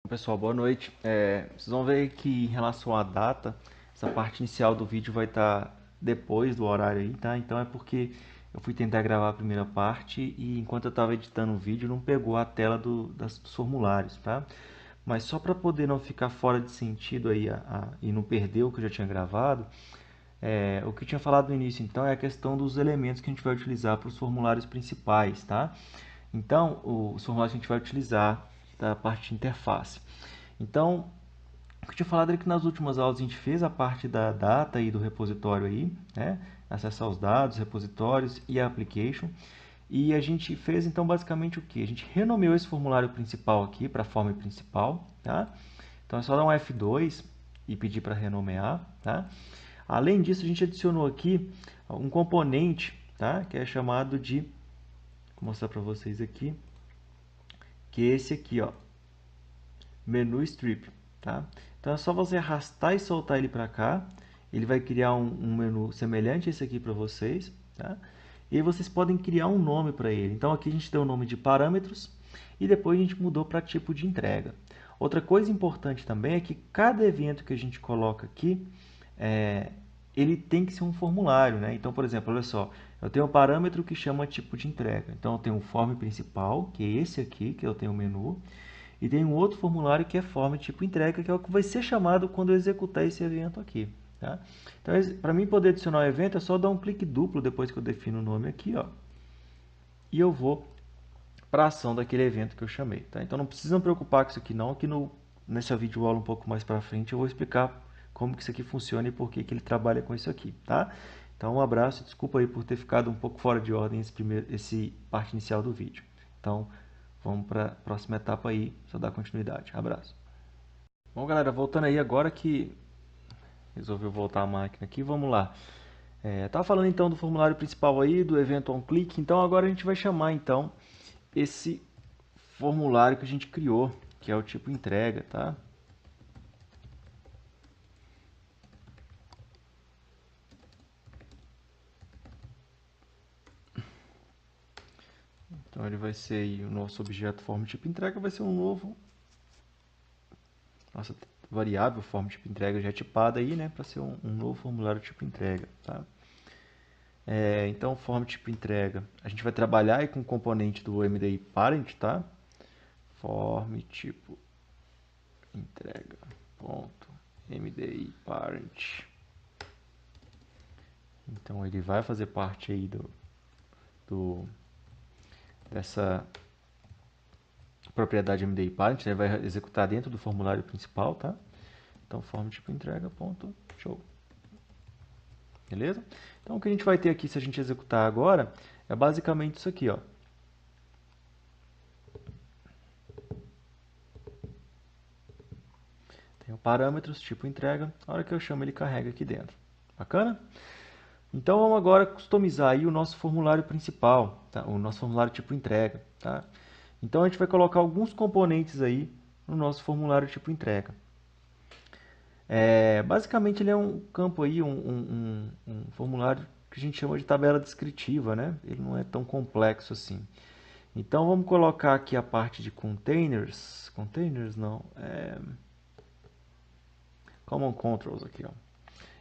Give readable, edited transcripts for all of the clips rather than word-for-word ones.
Pessoal, boa noite. Vocês vão ver que em relação à data, essa parte inicial do vídeo vai estar depois do horário aí, tá? Então é porque eu fui tentar gravar a primeira parte e enquanto eu estava editando o vídeo não pegou a tela dos formulários, tá? Mas só para poder não ficar fora de sentido aí e não perder o que eu já tinha gravado, o que eu tinha falado no início então é a questão dos elementos que a gente vai utilizar para os formulários principais, tá? Então, os formulários que a gente vai utilizar da parte de interface. Então, o que eu tinha falado é que nas últimas aulas a gente fez a parte da data e do repositório aí, né? Acessar os dados, repositórios e a application. E a gente fez então basicamente o que? A gente renomeou esse formulário principal aqui para a forma principal, tá? Então é só dar um F2 e pedir para renomear, tá? Além disso, a gente adicionou aqui um componente, tá? Que é chamado de, vou mostrar para vocês aqui, que é esse aqui, ó, menu strip, tá? Então é só você arrastar e soltar ele para cá, ele vai criar um menu semelhante a esse aqui para vocês, tá? E aí vocês podem criar um nome para ele. Então aqui a gente deu o nome de parâmetros e depois a gente mudou para tipo de entrega. Outra coisa importante também é que cada evento que a gente coloca aqui, ele tem que ser um formulário, né? Então, por exemplo, olha só, eu tenho um parâmetro que chama tipo de entrega. Então eu tenho um form principal, que é esse aqui, que eu tenho o menu, e tem um outro formulário que é forma tipo entrega, que é o que vai ser chamado quando eu executar esse evento aqui. Tá? Então, para mim poder adicionar o evento, é só dar um clique duplo depois que eu defino o nome aqui, ó, e eu vou para a ação daquele evento que eu chamei. Tá? Então não precisam preocupar com isso aqui não, que nessa videoaula um pouco mais para frente eu vou explicar como que isso aqui funciona e por que ele trabalha com isso aqui. Tá? Então um abraço, desculpa aí por ter ficado um pouco fora de ordem esse parte inicial do vídeo. Então vamos para a próxima etapa aí, só dar continuidade. Abraço. Bom, galera, voltando aí agora que resolveu voltar a máquina aqui, vamos lá. Tava falando então do formulário principal aí, do evento onClick, então agora a gente vai chamar então esse formulário que a gente criou, que é o tipo entrega, tá? Então ele vai ser aí, o nosso objeto forma tipo entrega vai ser um novo, nossa variável forma tipo entrega já tipada aí, né, para ser um novo formulário tipo entrega, tá? Então forma tipo entrega, a gente vai trabalhar aí com o componente do MDI parent, tá? Form tipo entrega ponto MDI parent. Então ele vai fazer parte aí dessa propriedade MDI parent, né? Vai executar dentro do formulário principal, tá? Então forma tipo entrega ponto show. Beleza? Então o que a gente vai ter aqui se a gente executar agora é basicamente isso aqui, ó. Tem o parâmetros tipo entrega, a hora que eu chamo ele carrega aqui dentro. Bacana? Então vamos agora customizar aí o nosso formulário principal, tá? O nosso formulário tipo entrega, tá? Então a gente vai colocar alguns componentes aí no nosso formulário tipo entrega. Basicamente ele é um campo aí, um formulário que a gente chama de tabela descritiva, né? Ele não é tão complexo assim. Então vamos colocar aqui a parte de containers, containers não, common controls aqui, ó.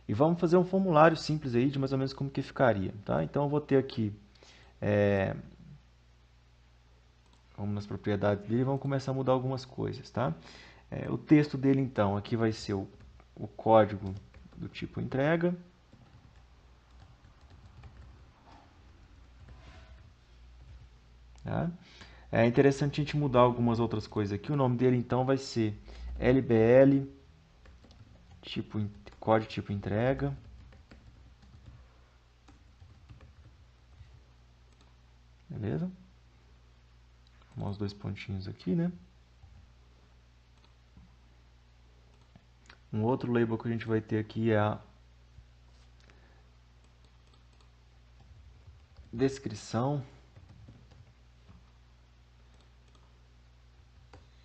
E vamos fazer um formulário simples aí de mais ou menos como que ficaria, tá? Então eu vou ter aqui, vamos nas propriedades dele e vamos começar a mudar algumas coisas, tá? O texto dele então, aqui vai ser o código do tipo entrega. Tá? É interessante a gente mudar algumas outras coisas aqui. O nome dele então vai ser LBL, tipo, código tipo entrega. Beleza? Vamos os dois pontinhos aqui, né? Um outro label que a gente vai ter aqui é a descrição.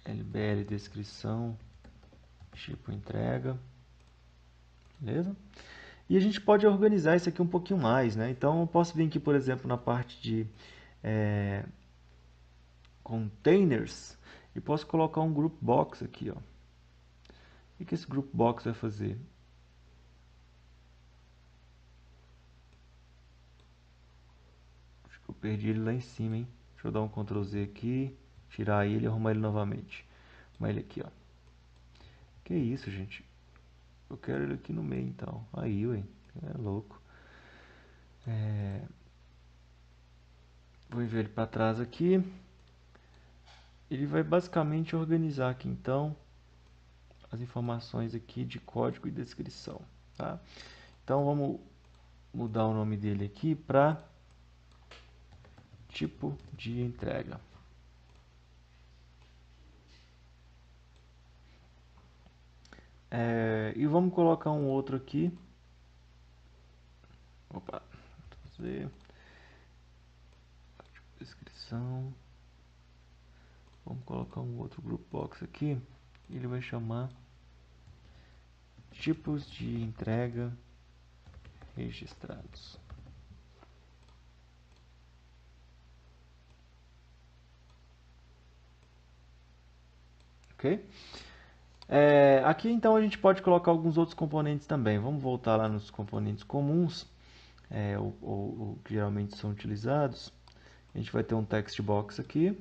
LBL descrição, tipo entrega. Beleza? E a gente pode organizar isso aqui um pouquinho mais, né? Então eu posso vir aqui, por exemplo, na parte de containers E posso colocar um group box aqui, ó. O que esse group box vai fazer? Acho que eu perdi ele lá em cima, hein? Deixa eu dar um Ctrl Z aqui, tirar ele e arrumar ele novamente. Arrumar ele aqui, ó. Que isso, gente? Eu quero ele aqui no meio, então. Aí, ué. É louco. Vou enviar ele para trás aqui. Ele vai basicamente organizar aqui, então, as informações aqui de código e descrição, tá? Então, vamos mudar o nome dele aqui para tipo de entrega. E vamos colocar um outro aqui. Opa, fazer descrição. Vamos colocar um outro group box aqui. Ele vai chamar tipos de entrega registrados. Ok? Aqui então a gente pode colocar alguns outros componentes também. Vamos voltar lá nos componentes comuns, ou que geralmente são utilizados. A gente vai ter um text box aqui.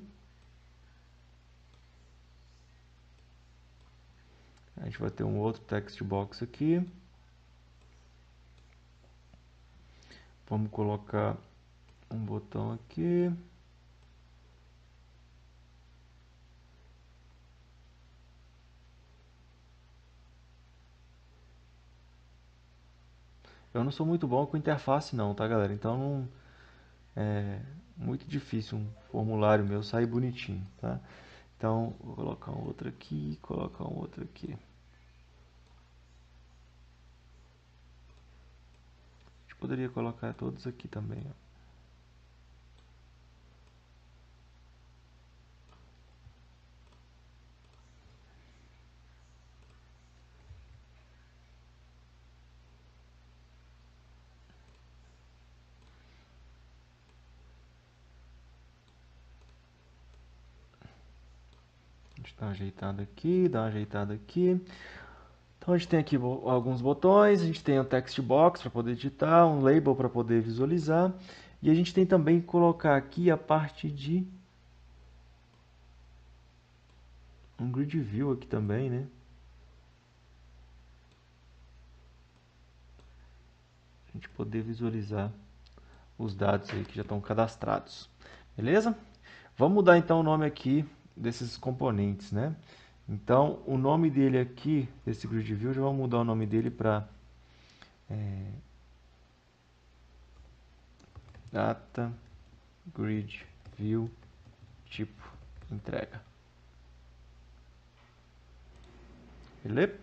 A gente vai ter um outro text box aqui. Vamos colocar um botão aqui. Eu não sou muito bom com interface não, tá galera? Então não é muito difícil um formulário meu sair bonitinho, tá? Então vou colocar um outro aqui, colocar um outro aqui. A gente poderia colocar todos aqui também, ó. A gente dá uma ajeitada aqui, dá uma ajeitada aqui. Então a gente tem aqui alguns botões, a gente tem um text box para poder editar, um label para poder visualizar. E a gente tem também que colocar aqui a parte de um grid view aqui também, né? A gente poder visualizar os dados aí que já estão cadastrados. Beleza? Vamos mudar então o nome aqui desses componentes, né? Então, o nome dele aqui, desse grid view, já vamos mudar o nome dele para data grid view tipo entrega. Beleza?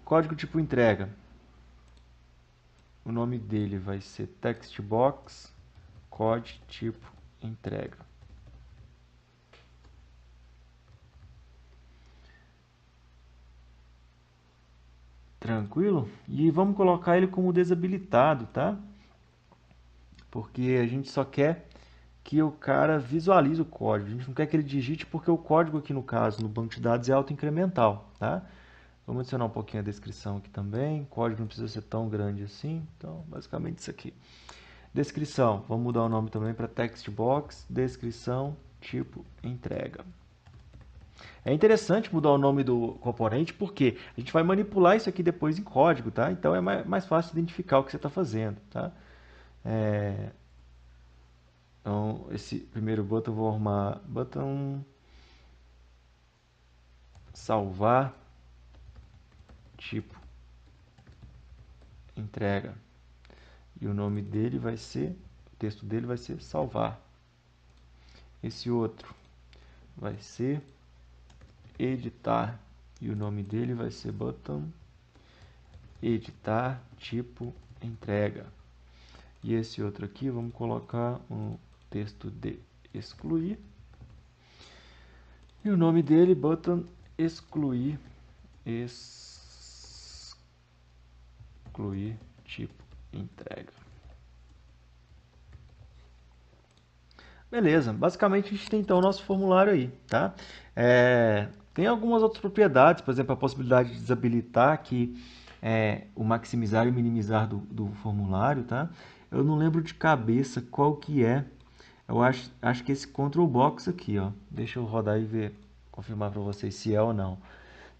Código tipo entrega. O nome dele vai ser textbox code tipo entrega. Tranquilo? E vamos colocar ele como desabilitado, tá? Porque a gente só quer que o cara visualize o código. A gente não quer que ele digite porque o código aqui no caso, no banco de dados, é autoincremental, tá? Vamos adicionar um pouquinho a descrição aqui também. O código não precisa ser tão grande assim. Então, basicamente isso aqui. Descrição. Vamos mudar o nome também para textbox, descrição, tipo, entrega. É interessante mudar o nome do componente porque a gente vai manipular isso aqui depois em código, tá? Então é mais fácil identificar o que você está fazendo, tá? Então, esse primeiro button eu vou arrumar button salvar tipo entrega. E o nome dele vai ser, o texto dele vai ser salvar. Esse outro vai ser editar e o nome dele vai ser button editar tipo entrega. E esse outro aqui vamos colocar um texto de excluir e o nome dele button excluir tipo entrega. Beleza, basicamente a gente tem então o nosso formulário aí, tá? Tem algumas outras propriedades, por exemplo, a possibilidade de desabilitar aqui o maximizar e minimizar do formulário, tá? Eu não lembro de cabeça qual que é. Eu acho que esse control box aqui, ó. Deixa eu rodar e ver, confirmar para vocês se é ou não.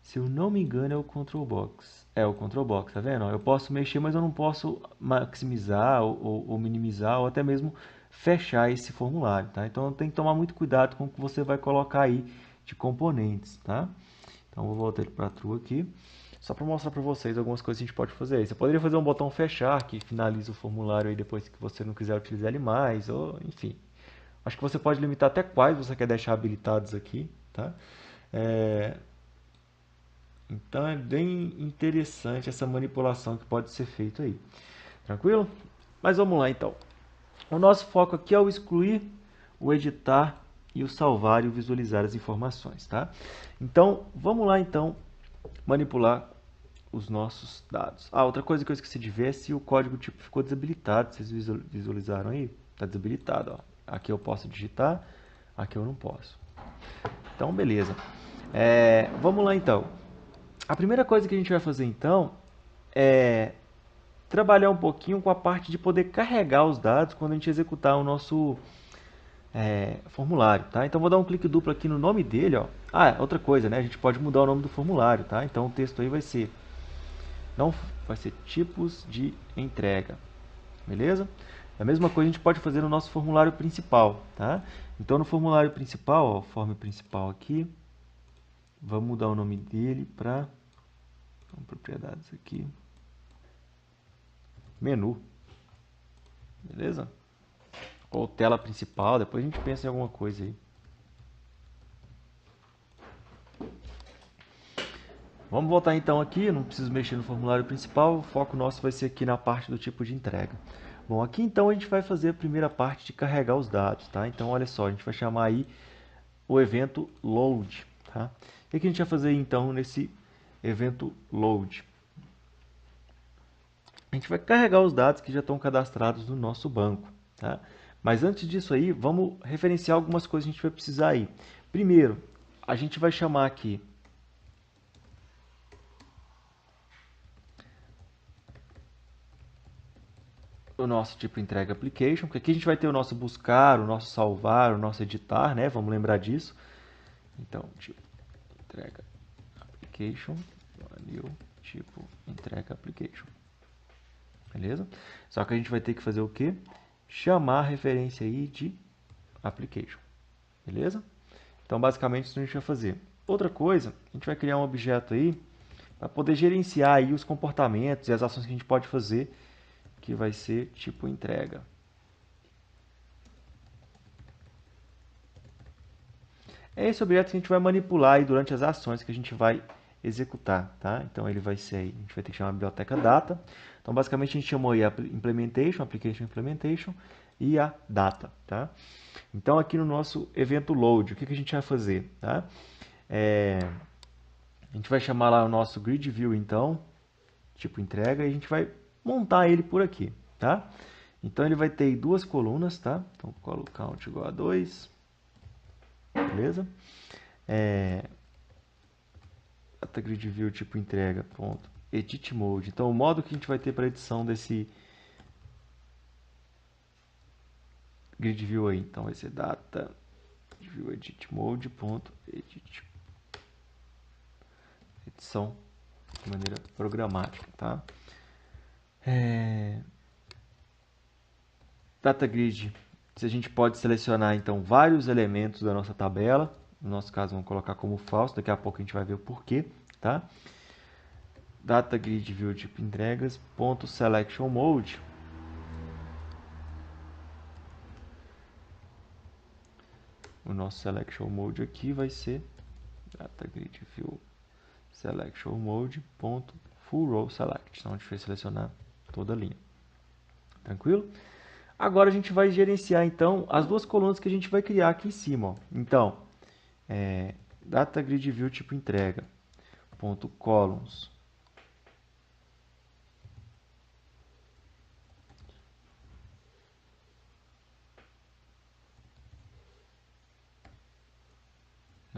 Se eu não me engano, é o control box. É o control box, tá vendo? Eu posso mexer, mas eu não posso maximizar ou minimizar ou até mesmo fechar esse formulário, tá? Então tem que tomar muito cuidado com o que você vai colocar aí de componentes, tá? Então vou voltar ele para true aqui, só para mostrar para vocês algumas coisas que a gente pode fazer aí. Você poderia fazer um botão fechar que finaliza o formulário aí depois que você não quiser utilizar ele mais, ou enfim. Acho que você pode limitar até quais você quer deixar habilitados aqui, tá? É, então é bem interessante essa manipulação que pode ser feita aí. Tranquilo? Mas vamos lá então. O nosso foco aqui é o excluir, o editar e o salvar e o visualizar as informações, tá? Então, vamos lá então manipular os nossos dados. Ah, outra coisa que eu esqueci de ver é se o código tipo ficou desabilitado. Vocês visualizaram aí? Está desabilitado, ó. Aqui eu posso digitar, aqui eu não posso. Então, beleza. Vamos lá então. A primeira coisa que a gente vai fazer então é trabalhar um pouquinho com a parte de poder carregar os dados quando a gente executar o nosso formulário, tá? Então vou dar um clique duplo aqui no nome dele, ó. Ah, outra coisa, né? A gente pode mudar o nome do formulário, tá? Então o texto aí vai ser não vai ser tipos de entrega, beleza? A mesma coisa a gente pode fazer no nosso formulário principal, tá? Então no formulário principal, ó, form principal aqui, vamos mudar o nome dele para propriedades aqui, menu, beleza? Ou tela principal, depois a gente pensa em alguma coisa aí. Vamos voltar então aqui, não preciso mexer no formulário principal, o foco nosso vai ser aqui na parte do tipo de entrega. Bom, aqui então a gente vai fazer a primeira parte de carregar os dados, tá? Então olha só, a gente vai chamar aí o evento load, tá? O que a gente vai fazer então nesse evento load? A gente vai carregar os dados que já estão cadastrados no nosso banco, tá? Mas antes disso aí, vamos referenciar algumas coisas que a gente vai precisar aí. Primeiro, a gente vai chamar aqui o nosso tipo entrega application, porque aqui a gente vai ter o nosso buscar, o nosso salvar, o nosso editar, né? Vamos lembrar disso. Então, tipo entrega application, new tipo entrega application. Beleza? Só que a gente vai ter que fazer o quê? Chamar a referência aí de application. Beleza? Então, basicamente, isso a gente vai fazer. Outra coisa, a gente vai criar um objeto aí para poder gerenciar aí os comportamentos e as ações que a gente pode fazer, que vai ser tipo entrega. É esse objeto que a gente vai manipular aí durante as ações que a gente vai executar, tá? Então ele vai ser aí, a gente vai ter que chamar a biblioteca data. Então basicamente a gente chamou aí a implementation, application implementation e a data, tá? Então aqui no nosso evento load, o que a gente vai fazer, tá? A gente vai chamar lá o nosso grid view então, tipo entrega, e a gente vai montar ele por aqui, tá? Então ele vai ter duas colunas, tá? Então colo count igual a 2, beleza? Data grid view tipo entrega, ponto. Edit mode. Então o modo que a gente vai ter para edição desse grid view aí, então vai ser data view edit mode, ponto, edit, edição de maneira programática, tá? Data grid, a gente pode selecionar então vários elementos da nossa tabela. No nosso caso, vamos colocar como falso. Daqui a pouco a gente vai ver o porquê, tá? Data grid view tipo entregas, ponto selection mode. O nosso selection mode aqui vai ser data grid view selection mode ponto full row select. Então a gente vai selecionar toda a linha. Tranquilo? Agora a gente vai gerenciar então as duas colunas que a gente vai criar aqui em cima. Ó. Então, data grid view tipo entrega ponto columns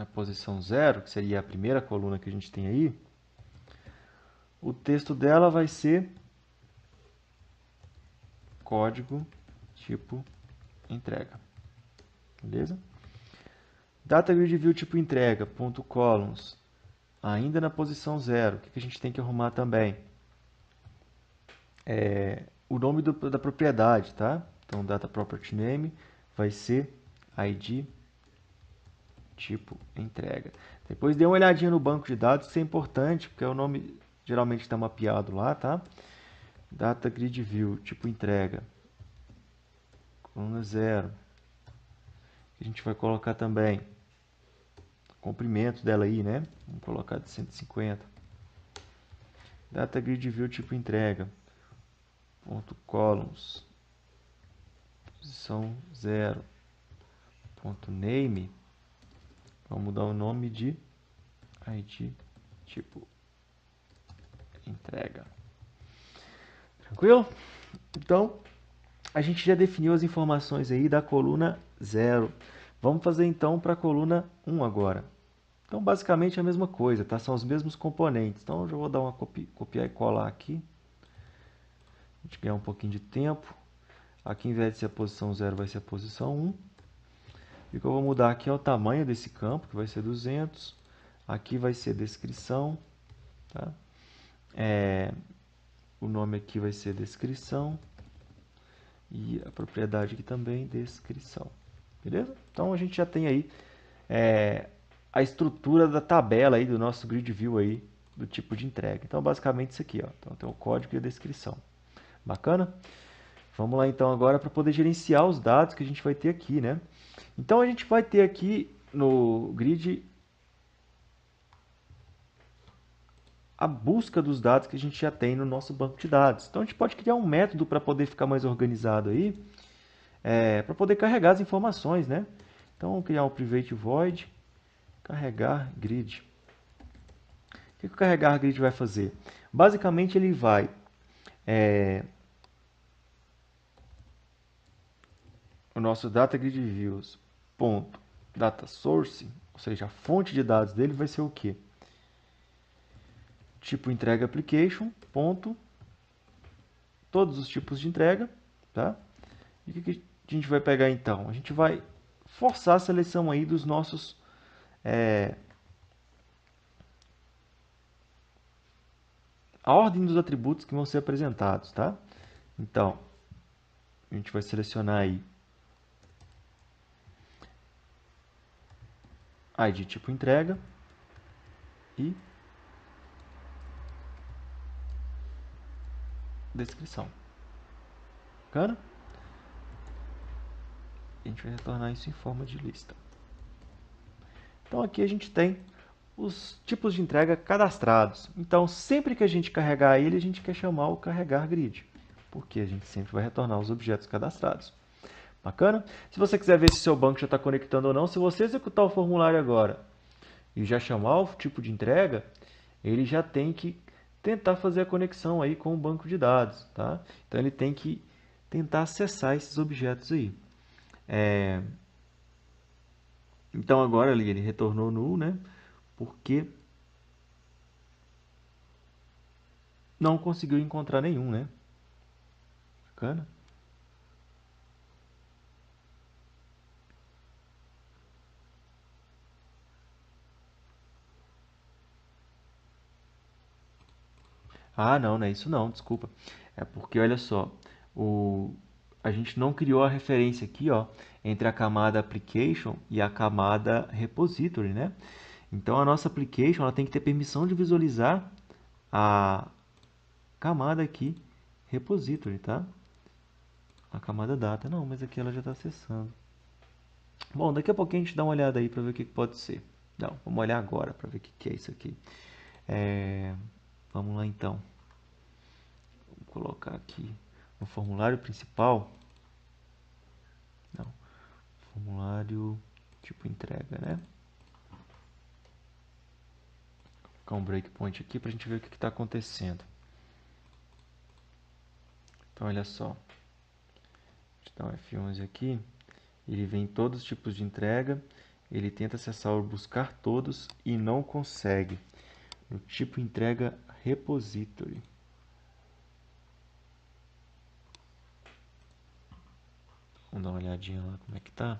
na posição 0, que seria a primeira coluna que a gente tem aí, o texto dela vai ser código tipo entrega. Beleza? Data grid view tipo entrega, ponto columns, ainda na posição 0. O que a gente tem que arrumar também? O nome da propriedade, tá? Então, data property name vai ser id tipo entrega. Depois dê uma olhadinha no banco de dados, isso é importante, porque o nome geralmente está mapeado lá, tá? Data grid view tipo entrega, coluna 0. A gente vai colocar também o comprimento dela aí, né? Vamos colocar de 150. Data grid view tipo entrega, ponto columns, posição 0, ponto name, vamos dar o nome de id tipo entrega. Tranquilo? Então, a gente já definiu as informações aí da coluna 0. Vamos fazer então para a coluna 1 agora. Então, basicamente a mesma coisa, tá? São os mesmos componentes. Então, eu já vou dar uma copiar e colar aqui. A gente ganhar um pouquinho de tempo. Aqui, em vez de ser a posição 0, vai ser a posição 1. E o que eu vou mudar aqui é o tamanho desse campo, que vai ser 200. Aqui vai ser descrição. Tá? O nome aqui vai ser descrição. E a propriedade aqui também, descrição. Beleza? Então, a gente já tem aí a estrutura da tabela aí do nosso grid view aí, do tipo de entrega. Então, basicamente isso aqui, ó. Então, tem o código e a descrição. Bacana? Vamos lá então agora para poder gerenciar os dados que a gente vai ter aqui, né? Então a gente vai ter aqui no grid a busca dos dados que a gente já tem no nosso banco de dados. Então a gente pode criar um método para poder ficar mais organizado aí, para poder carregar as informações, né? Então vamos criar um private void, carregar grid. O que o carregar grid vai fazer? Basicamente ele vai o nosso data grid views ponto data source, ou seja, a fonte de dados dele vai ser o quê? Tipo entrega application ponto todos os tipos de entrega, tá? E o que a gente vai pegar então? A gente vai forçar a seleção aí dos nossos a ordem dos atributos que vão ser apresentados, tá? Então, a gente vai selecionar aí ID tipo entrega e descrição. Bacana? A gente vai retornar isso em forma de lista. Então aqui a gente tem os tipos de entrega cadastrados. Então sempre que a gente carregar ele, a gente quer chamar o carregar grid, porque a gente sempre vai retornar os objetos cadastrados. Bacana? Se você quiser ver se seu banco já está conectando ou não, se você executar o formulário agora e já chamar o tipo de entrega, ele já tem que tentar fazer a conexão aí com o banco de dados, tá? Então ele tem que tentar acessar esses objetos aí. Então agora ele retornou null, né? Porque não conseguiu encontrar nenhum, né? Bacana? Ah, não, não é isso não, desculpa. É porque, olha só, a gente não criou a referência aqui, ó, entre a camada application e a camada repository, né? Então, a nossa application ela tem que ter permissão de visualizar a camada aqui, repository, tá? A camada data. Não, mas aqui ela já está acessando. Bom, daqui a pouquinho a gente dá uma olhada aí para ver o que pode ser. Não, vamos olhar agora para ver o que é isso aqui. Vamos lá então. Vou colocar aqui no formulário principal. Não, formulário tipo entrega, né? Vou colocar um breakpoint aqui para a gente ver o que está acontecendo. Então, olha só. A gente dá um F11 aqui. Ele vem em todos os tipos de entrega. Ele tenta acessar o buscar todos e não consegue. No tipo entrega repository. Vamos dar uma olhadinha lá como é que tá.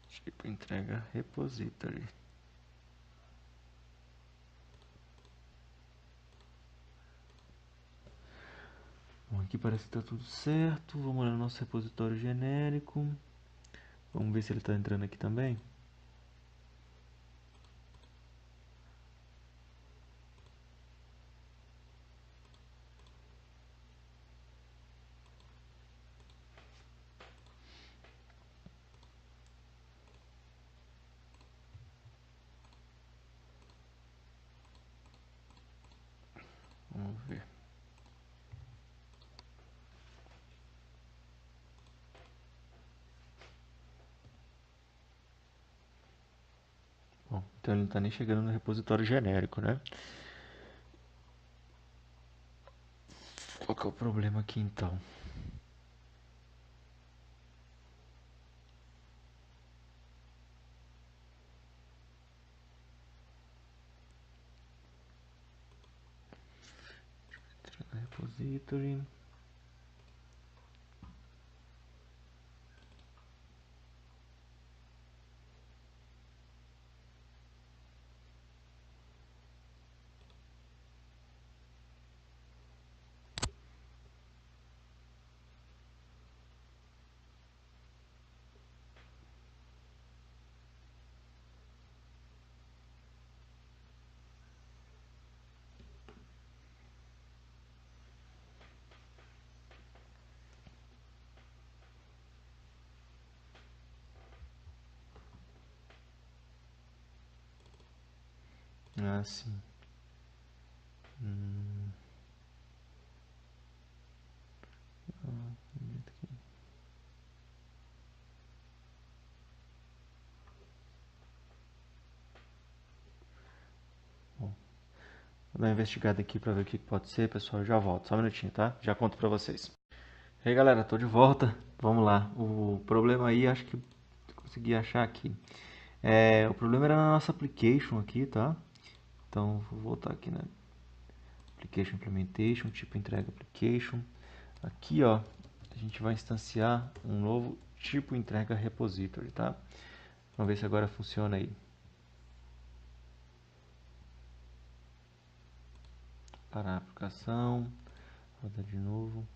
Tipo entrega repository. Bom, aqui parece que está tudo certo. Vamos olhar no nosso repositório genérico. Vamos ver se ele está entrando aqui também. Vamos ver. Bom, então ele não está nem chegando no repositório genérico, né? Qual que é o problema aqui então? Repository. Ah, sim. Hum. Bom, vou dar uma investigada aqui para ver o que pode ser, pessoal. Já volto, só um minutinho, tá? Já conto para vocês. E aí, galera, tô de volta. Vamos lá. O problema aí, acho que consegui achar aqui. O problema era na nossa application aqui, tá? Então, vou voltar aqui na application implementation, tipo entrega application. Aqui, ó, a gente vai instanciar um novo tipo entrega repository, tá? Vamos ver se agora funciona aí. Parar a aplicação, rodar de novo.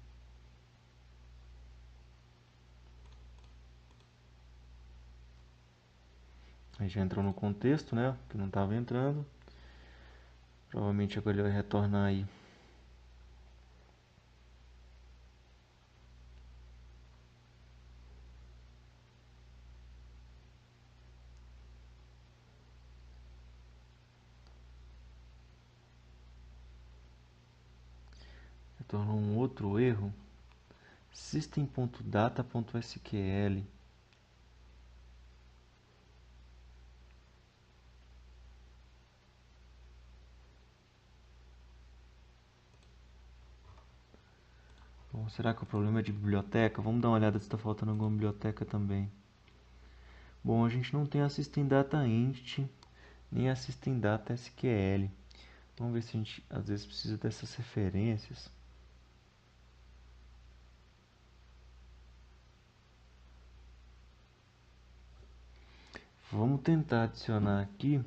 Aí já entrou no contexto, né? Que não estava entrando. Provavelmente agora ele vai retornar aí. Retornou um outro erro. System.data.sql. Bom, será que o problema é de biblioteca? Vamos dar uma olhada se está faltando alguma biblioteca também. Bom, a gente não tem a System Data Entity, nem a System Data SQL. Vamos ver se a gente às vezes precisa dessas referências. Vamos tentar adicionar aqui.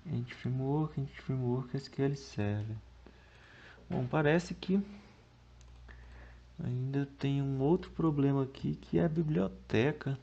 Entity Framework SQL Server. Bom, parece que ainda tem um outro problema aqui que é a biblioteca.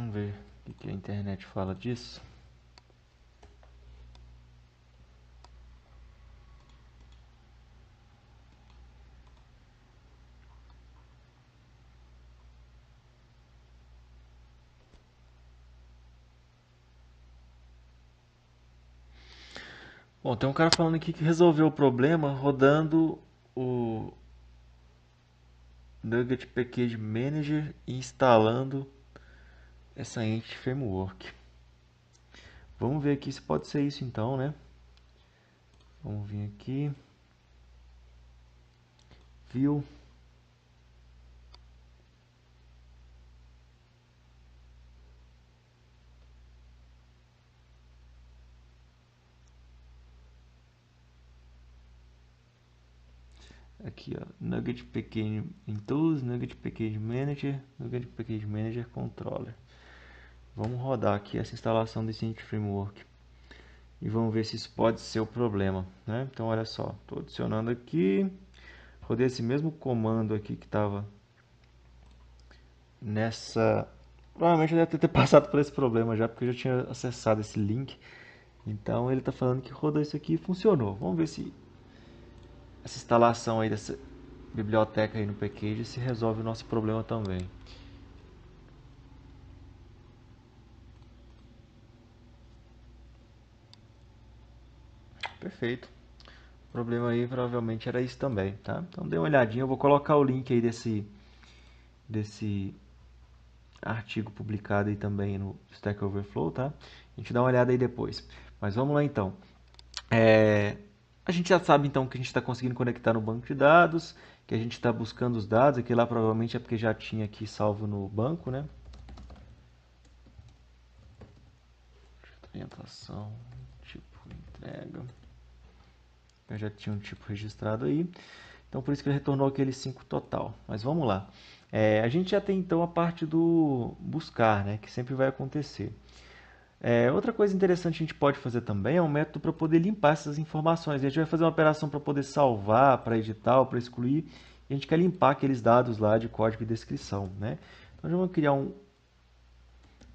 Vamos ver o que a internet fala disso. Bom, tem um cara falando aqui que resolveu o problema rodando o Nugget Package Manager e instalando essa Entity Framework. Vamos ver aqui se pode ser isso então, né? Vamos vir aqui. View. Aqui, ó, Nugget Package in Tools, Nugget Package Manager, Nugget Package Manager Controller. Vamos rodar aqui essa instalação desse Entity Framework e vamos ver se isso pode ser o problema, né? Então, olha só, estou adicionando aqui, rodei esse mesmo comando aqui que estava nessa... Provavelmente eu deve ter passado por esse problema já, porque eu já tinha acessado esse link. Então, ele está falando que rodou isso aqui e funcionou. Vamos ver se essa instalação aí dessa biblioteca aí no package se resolve o nosso problema também. Perfeito. O problema aí provavelmente era isso também, tá? Então dê uma olhadinha, eu vou colocar o link aí desse artigo publicado aí também no Stack Overflow, tá? A gente dá uma olhada aí depois. Mas vamos lá então. A gente já sabe então que a gente está conseguindo conectar no banco de dados, que a gente está buscando os dados, aqui lá provavelmente é porque já tinha aqui salvo no banco, né? Orientação, tipo entrega. Eu já tinha um tipo registrado aí. Então por isso que ele retornou aquele 5 total. Mas vamos lá. A gente já tem então a parte do buscar, né? Que sempre vai acontecer. Outra coisa interessante que a gente pode fazer também é um método para poder limpar essas informações. A gente vai fazer uma operação para poder salvar, para editar ou para excluir. E a gente quer limpar aqueles dados lá de código e descrição, né? Então, já vamos criar um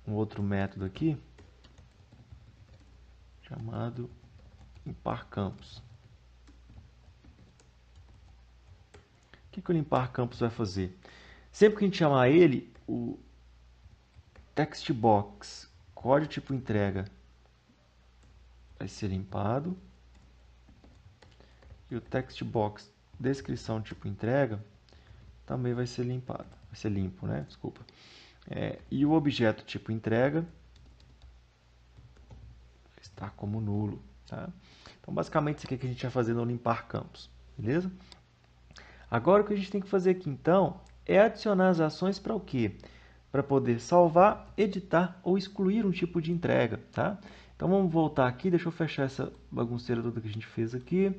outro método aqui, chamado limpar campos. O que o limpar campos vai fazer? Sempre que a gente chamar ele, o textbox código tipo entrega vai ser limpado. E o textbox descrição tipo entrega também vai ser limpado. Vai ser limpo, né? Desculpa. E o objeto tipo entrega está como nulo. Tá? Então, basicamente, isso aqui que a gente vai fazer no limpar campos. Beleza? Agora, o que a gente tem que fazer aqui, então, é adicionar as ações para o quê? Para poder salvar, editar ou excluir um tipo de entrega. Tá? Então, vamos voltar aqui. Deixa eu fechar essa bagunceira toda que a gente fez aqui.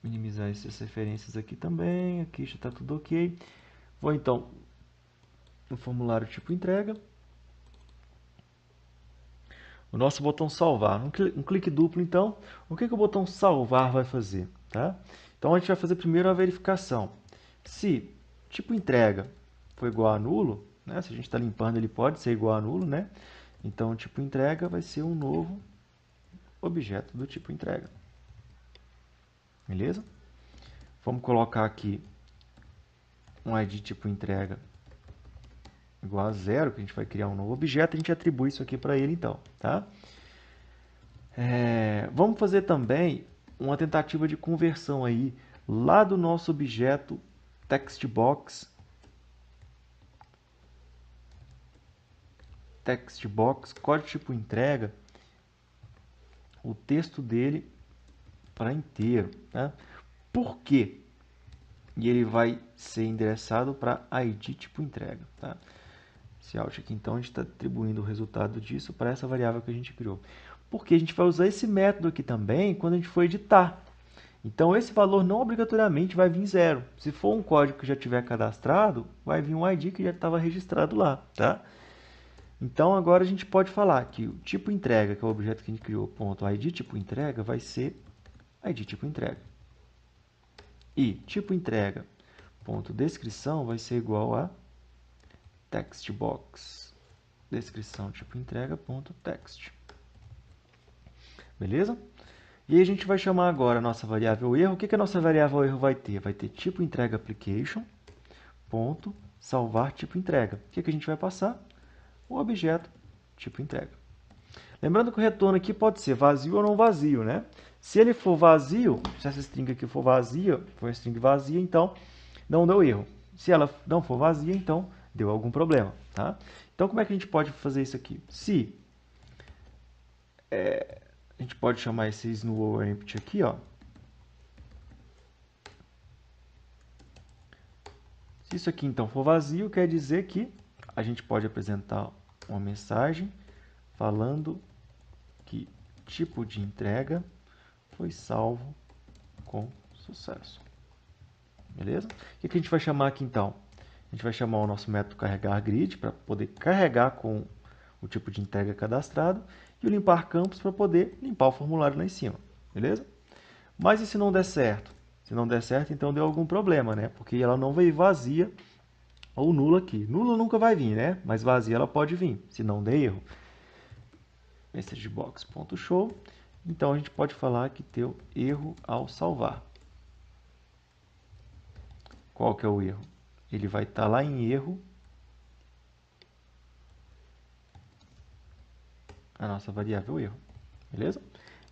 Minimizar essas referências aqui também. Aqui já está tudo ok. Vou, então, no formulário tipo entrega. O nosso botão salvar. Um clique duplo, então. O que o botão salvar vai fazer? Tá? Então, a gente vai fazer primeiro a verificação. Se tipo entrega for igual a nulo, né? Se a gente está limpando, ele pode ser igual a nulo, né? Então, o tipo entrega vai ser um novo objeto do tipo entrega. Beleza? Vamos colocar aqui um ID tipo entrega igual a 0, que a gente vai criar um novo objeto, a gente atribui isso aqui para ele então, tá? Vamos fazer também uma tentativa de conversão aí lá do nosso objeto textbox código tipo entrega, o texto dele para inteiro, né? Por quê? E ele vai ser endereçado para ID tipo entrega, tá? Esse out aqui, então, a gente está atribuindo o resultado disso para essa variável que a gente criou. Porque a gente vai usar esse método aqui também quando a gente for editar. Então, esse valor não obrigatoriamente vai vir 0. Se for um código que já tiver cadastrado, vai vir um ID que já estava registrado lá, tá? Então, agora a gente pode falar que o tipo entrega, que é o objeto que a gente criou, ponto ID tipo entrega, vai ser ID tipo entrega. E tipo entrega, ponto descrição, vai ser igual a text box, descrição tipo entrega ponto text. Beleza? E aí a gente vai chamar agora a nossa variável erro. O que a nossa variável erro vai ter? Vai ter tipo entrega application ponto salvar tipo entrega. O que a gente vai passar? O objeto tipo entrega. Lembrando que o retorno aqui pode ser vazio ou não vazio, né? Se ele for vazio, se essa string aqui for vazia, for uma string vazia, então não deu erro. Se ela não for vazia, então deu algum problema, tá? Então como é que a gente pode fazer isso aqui? Se a gente pode chamar esse null or empty aqui, ó. Se isso aqui então for vazio, quer dizer que a gente pode apresentar uma mensagem falando que tipo de entrega foi salvo com sucesso. Beleza? O que a gente vai chamar aqui então? A gente vai chamar o nosso método carregar grid para poder carregar com o tipo de entrega cadastrado e o limpar campos para poder limpar o formulário lá em cima. Beleza? Mas e se não der certo? Se não der certo, então deu algum problema, né? Porque ela não veio vazia ou nula aqui. Nula nunca vai vir, né? Mas vazia ela pode vir, se não der erro. messagebox.show. Então a gente pode falar que deu erro ao salvar. Qual que é o erro? Ele vai estar lá em erro. A nossa variável erro. Beleza?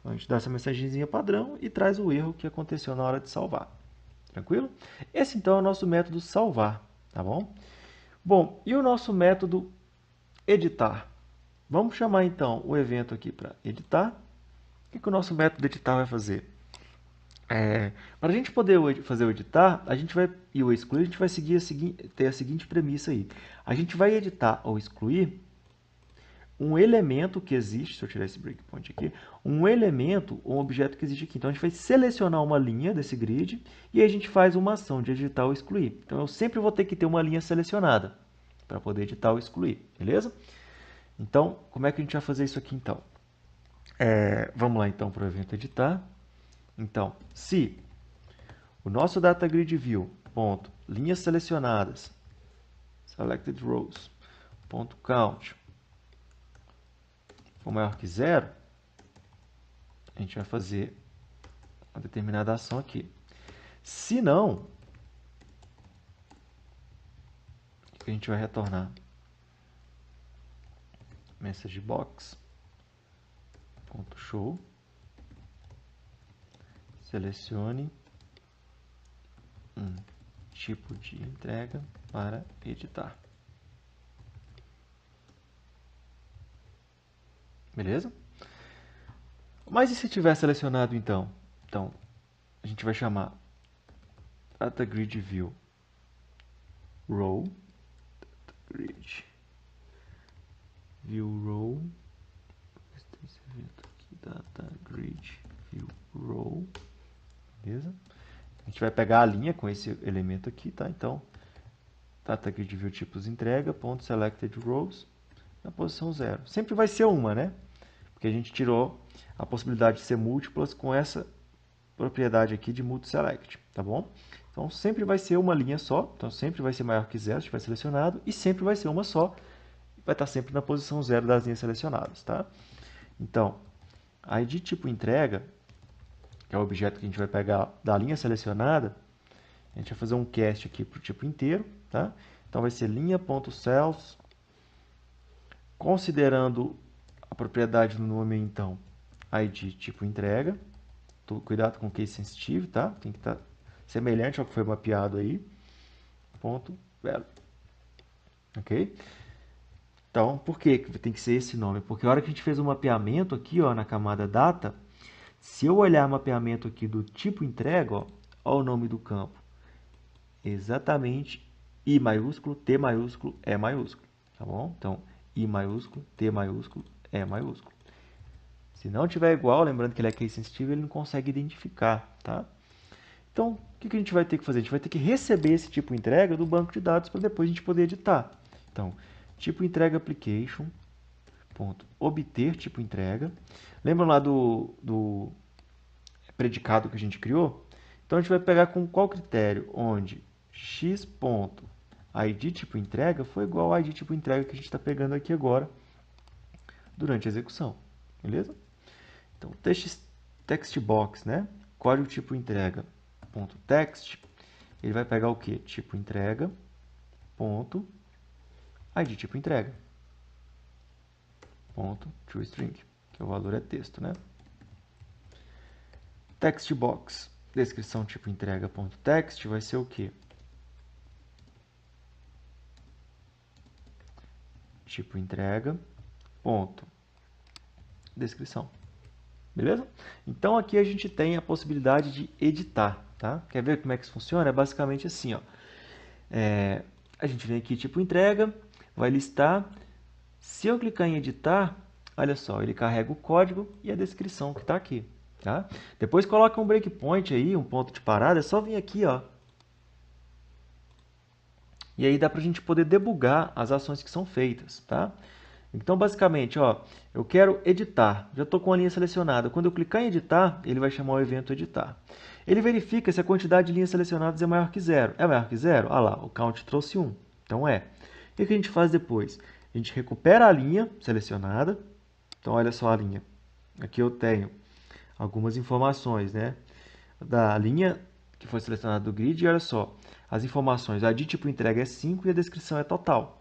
Então a gente dá essa mensagenzinha padrão e traz o erro que aconteceu na hora de salvar. Tranquilo? Esse então é o nosso método salvar, tá bom? Bom, e o nosso método editar? Vamos chamar então o evento aqui para editar. O que o nosso método editar vai fazer? Para a gente poder fazer o editar, a gente vai, e o excluir, a gente vai ter a seguinte premissa aí. A gente vai editar ou excluir um elemento que existe, se eu tirar esse breakpoint aqui, um elemento ou um objeto que existe aqui. Então, a gente vai selecionar uma linha desse grid e aí a gente faz uma ação de editar ou excluir. Então, eu sempre vou ter que ter uma linha selecionada para poder editar ou excluir, beleza? Então, como é que a gente vai fazer isso aqui, então? Vamos lá, então, para o evento editar. Então, se o nosso DataGrid view, ponto, linhas selecionadas, selected rows, ponto count, for maior que 0, a gente vai fazer uma determinada ação aqui. Se não, o que a gente vai retornar? messagebox.show, selecione um tipo de entrega para editar. Beleza? Mas e se tiver selecionado então? Então, a gente vai chamar DataGrid view row, DataGrid view row, esse evento aqui, DataGrid view row, beleza? A gente vai pegar a linha com esse elemento aqui, tá? Então, DataGrid view tipos entrega, ponto selected rows, na posição 0. Sempre vai ser uma, né? Porque a gente tirou a possibilidade de ser múltiplas com essa propriedade aqui de multi-select, tá bom? Então, sempre vai ser uma linha só, então sempre vai ser maior que 0 se estiver selecionado, e sempre vai ser uma só, vai estar sempre na posição 0 das linhas selecionadas, tá? Então, id tipo entrega, que é o objeto que a gente vai pegar da linha selecionada, a gente vai fazer um cast aqui para o tipo inteiro, tá? Então, vai ser linha.cells, considerando a propriedade do nome, então, id tipo entrega, cuidado com o case sensitive, tá? Tem que estar semelhante ao que foi mapeado aí, ponto value, ok? Então, por que tem que ser esse nome? Porque a hora que a gente fez o mapeamento aqui, ó, na camada data, se eu olhar o mapeamento aqui do tipo entrega, ó o nome do campo, exatamente I maiúsculo, T maiúsculo, E maiúsculo, tá bom? Então, I maiúsculo, T maiúsculo, E maiúsculo. Se não tiver igual, lembrando que ele é case sensitive, ele não consegue identificar, tá? Então, o que a gente vai ter que fazer? A gente vai ter que receber esse tipo entrega do banco de dados para depois a gente poder editar. Então, tipo entrega application, ponto, obter tipo entrega. Lembram lá do predicado que a gente criou? Então, a gente vai pegar com qual critério? Onde x ponto ID tipo entrega foi igual ao ID tipo entrega que a gente está pegando aqui agora durante a execução, beleza? Então, text box, né? Código tipo entrega ponto text, ele vai pegar o que? Tipo entrega ponto ID tipo entrega ponto toString, que o valor é texto, né? Text box, descrição tipo entrega ponto text vai ser o que? Tipo entrega ponto descrição. Beleza? Então aqui a gente tem a possibilidade de editar, tá? Quer ver como é que isso funciona? É basicamente assim, ó. A gente vem aqui tipo entrega, vai listar. Se eu clicar em editar, olha só, ele carrega o código e a descrição que está aqui, tá? Depois coloca um breakpoint aí, um ponto de parada, é só vir aqui, ó. E aí dá para a gente poder debugar as ações que são feitas, tá? Então, basicamente, ó, eu quero editar. Já estou com a linha selecionada. Quando eu clicar em editar, ele vai chamar o evento editar. Ele verifica se a quantidade de linhas selecionadas é maior que zero. É maior que zero? Ah lá, o count trouxe 1. Então é. O que a gente faz depois? A gente recupera a linha selecionada. Então, olha só a linha. Aqui eu tenho algumas informações, né? Da linha que foi selecionada do grid. E olha só, as informações. A de tipo entrega é 5 e a descrição é total.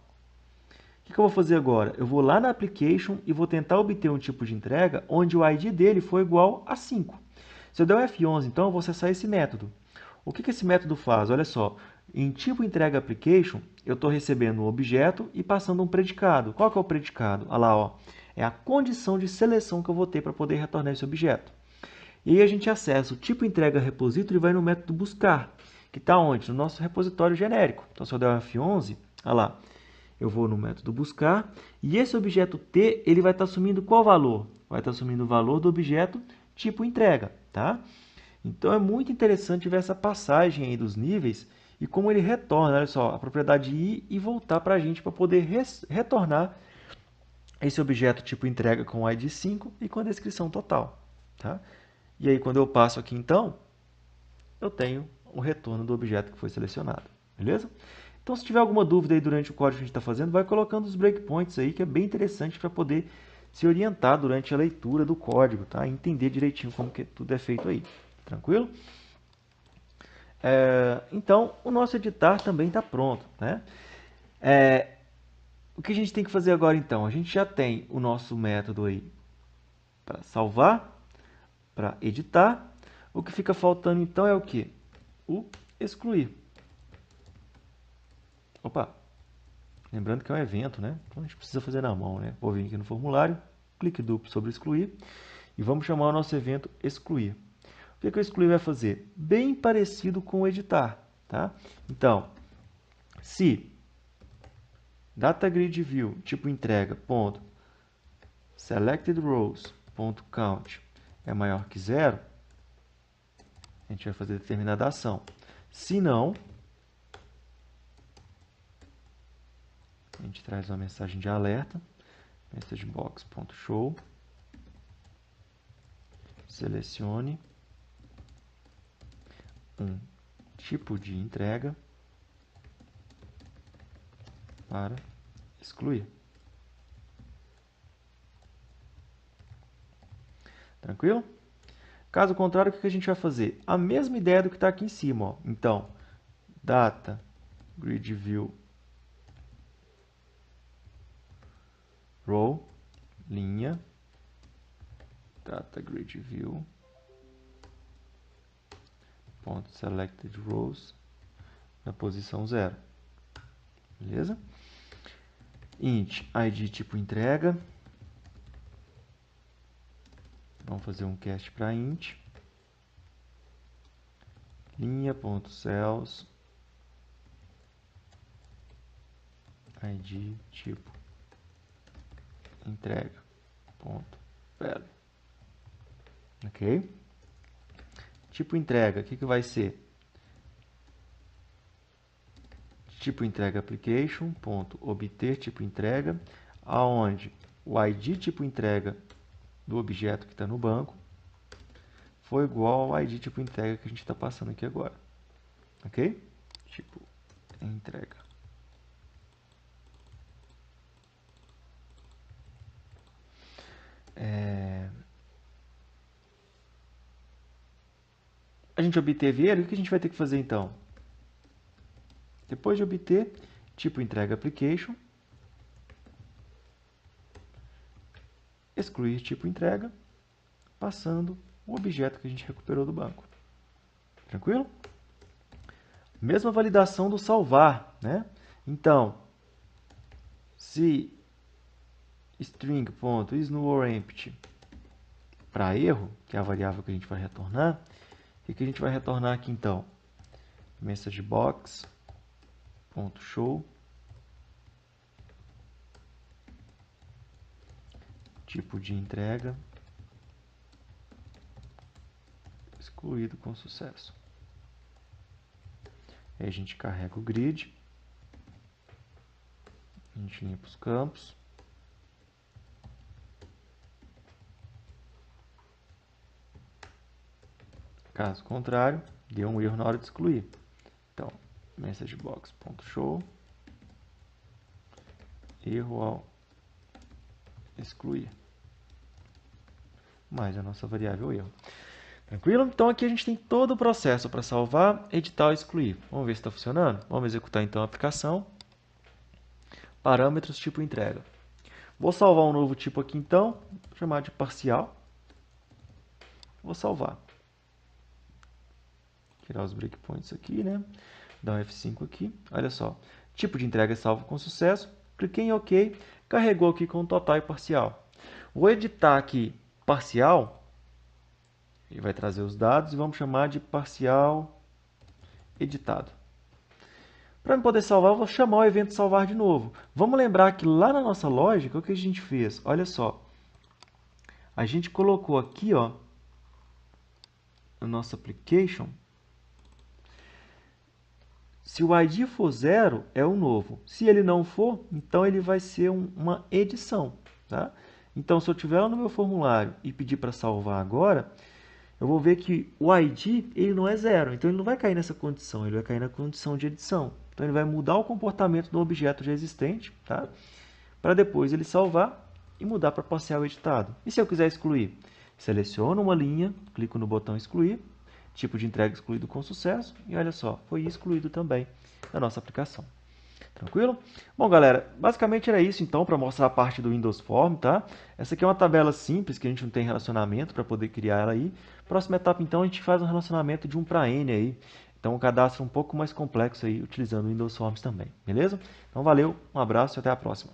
O que eu vou fazer agora? Eu vou lá na Application e vou tentar obter um tipo de entrega onde o ID dele for igual a 5. Se eu der um F11, então, eu vou acessar esse método. O que esse método faz? Olha só, em tipo entrega application, eu estou recebendo um objeto e passando um predicado. Qual que é o predicado? Olha lá, ó, é a condição de seleção que eu vou ter para poder retornar esse objeto. E aí a gente acessa o tipo entrega repository e vai no método buscar, que está onde? No nosso repositório genérico. Então, se eu der um F11, olha lá, eu vou no método buscar e esse objeto T ele vai estar assumindo qual valor? Vai estar assumindo o valor do objeto tipo entrega, tá? Então é muito interessante ver essa passagem aí dos níveis e como ele retorna, olha só, a propriedade ir e voltar para a gente para poder retornar esse objeto tipo entrega com o ID 5 e com a descrição total, tá? E aí quando eu passo aqui então, eu tenho o retorno do objeto que foi selecionado, beleza? Então, se tiver alguma dúvida aí durante o código que a gente está fazendo, vai colocando os breakpoints aí, que é bem interessante para poder se orientar durante a leitura do código, tá? E entender direitinho como que tudo é feito aí. Tranquilo? Então, o nosso editar também está pronto, né? O que a gente tem que fazer agora, então? A gente já tem o nosso método aí para salvar, para editar. O que fica faltando, então, é o quê? O excluir. Opa! Lembrando que é um evento, né? Então a gente precisa fazer na mão, né? Vou vir aqui no formulário, clique duplo sobre excluir e vamos chamar o nosso evento excluir. O que o excluir vai fazer? Bem parecido com o editar, tá? Então, se DataGridView tipo entrega ponto selected_rows ponto count é maior que zero, a gente vai fazer determinada ação. Se não, a gente traz uma mensagem de alerta, messagebox.show, selecione um tipo de entrega para excluir. Tranquilo? Caso contrário, o que a gente vai fazer? A mesma ideia do que está aqui em cima. Ó. Então, data grid view row, linha, data grid view ponto selected rows na posição 0. Beleza? Int id tipo entrega. Vamos fazer um cast para int. Linha.cells id tipo entrega ponto value. Ok? Tipo entrega, o que vai ser? Tipo entrega application ponto obter tipo entrega, aonde o id tipo entrega do objeto que está no banco foi igual ao id tipo entrega que a gente está passando aqui agora. Ok? Tipo entrega. A gente obteve ele, o que a gente vai ter que fazer então? Depois de obter, tipo entrega application, excluir tipo entrega, passando o objeto que a gente recuperou do banco. Tranquilo? Mesma validação do salvar, né? Então, se string.isNullOrEmpty para erro, que é a variável que a gente vai retornar, o que a gente vai retornar aqui então? MessageBox.show tipo de entrega excluído com sucesso. Aí a gente carrega o grid, a gente limpa os campos. Caso contrário, deu um erro na hora de excluir. Então, MessageBox.show erro ao excluir mais a nossa variável erro. Tranquilo? Então aqui a gente tem todo o processo para salvar, editar e excluir. Vamos ver se está funcionando? Vamos executar então a aplicação. Parâmetros tipo entrega. Vou salvar um novo tipo aqui então, vou chamar de parcial. Vou salvar. Tirar os breakpoints aqui, né? Dar um F5 aqui. Olha só. Tipo de entrega salvo com sucesso. Cliquei em OK. Carregou aqui com total e parcial. Vou editar aqui parcial. Ele vai trazer os dados e vamos chamar de parcial editado. Para poder salvar, eu vou chamar o evento salvar de novo. Vamos lembrar que lá na nossa lógica, o que a gente fez? Olha só. A gente colocou aqui, ó, no nosso application. Se o ID for 0, é o novo. Se ele não for, então ele vai ser uma edição. Tá? Então, se eu estiver lá no meu formulário e pedir para salvar agora, eu vou ver que o ID ele não é 0. Então, ele não vai cair nessa condição, ele vai cair na condição de edição. Então, ele vai mudar o comportamento do objeto já existente, tá? Para depois ele salvar e mudar para parcial editado. E se eu quiser excluir? Seleciono uma linha, clico no botão excluir, tipo de entrega excluído com sucesso, e olha só, foi excluído também da nossa aplicação. Tranquilo? Bom, galera, basicamente era isso então para mostrar a parte do Windows Form, tá? Essa aqui é uma tabela simples que a gente não tem relacionamento para poder criar ela aí. Próxima etapa então a gente faz um relacionamento de 1 para N aí. Então um cadastro um pouco mais complexo aí utilizando o Windows Forms também, beleza? Então valeu, um abraço e até a próxima.